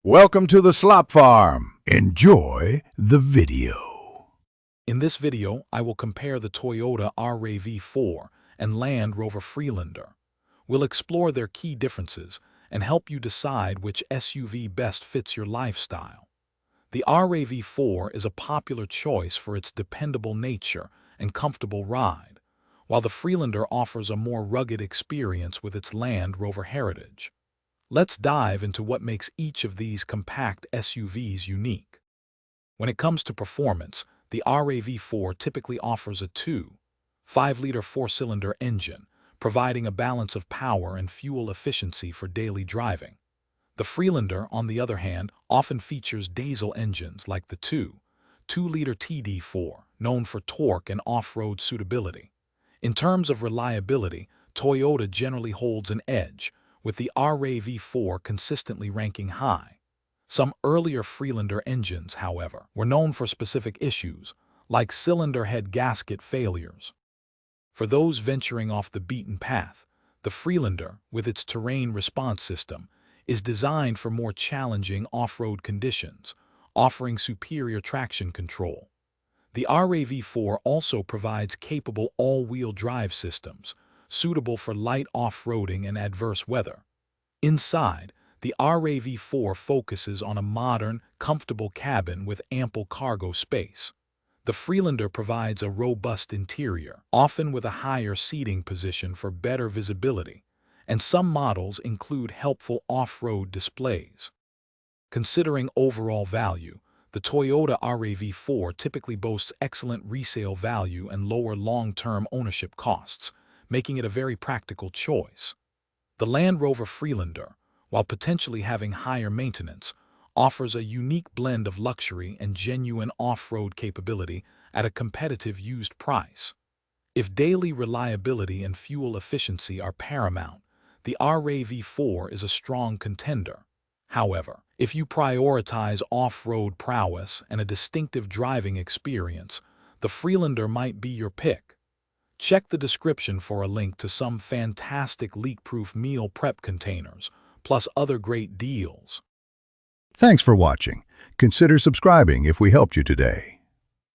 Welcome to the Slop Farm. Enjoy the video. In this video, I will compare the Toyota RAV4 and Land Rover Freelander. We'll explore their key differences and help you decide which SUV best fits your lifestyle. The RAV4 is a popular choice for its dependable nature and comfortable ride, while the Freelander offers a more rugged experience with its Land Rover heritage. Let's dive into what makes each of these compact SUVs unique. When it comes to performance, the RAV4 typically offers a 2.5-liter four-cylinder engine, providing a balance of power and fuel efficiency for daily driving. The Freelander, on the other hand, often features diesel engines like the 2.2-liter TD4, known for torque and off-road suitability. In terms of reliability, Toyota generally holds an edge, with the RAV4 consistently ranking high. Some earlier Freelander engines, however, were known for specific issues, like cylinder head gasket failures. For those venturing off the beaten path, the Freelander, with its terrain response system, is designed for more challenging off-road conditions, offering superior traction control. The RAV4 also provides capable all-wheel drive systems, suitable for light off-roading and adverse weather. Inside, the RAV4 focuses on a modern, comfortable cabin with ample cargo space. The Freelander provides a robust interior, often with a higher seating position for better visibility, and some models include helpful off-road displays. Considering overall value, the Toyota RAV4 typically boasts excellent resale value and lower long-term ownership costs, making it a very practical choice. The Land Rover Freelander, while potentially having higher maintenance, offers a unique blend of luxury and genuine off-road capability at a competitive used price. If daily reliability and fuel efficiency are paramount, the RAV4 is a strong contender. However, if you prioritize off-road prowess and a distinctive driving experience, the Freelander might be your pick. Check the description for a link to some fantastic leak-proof meal prep containers, plus other great deals. Thanks for watching. Consider subscribing if we helped you today.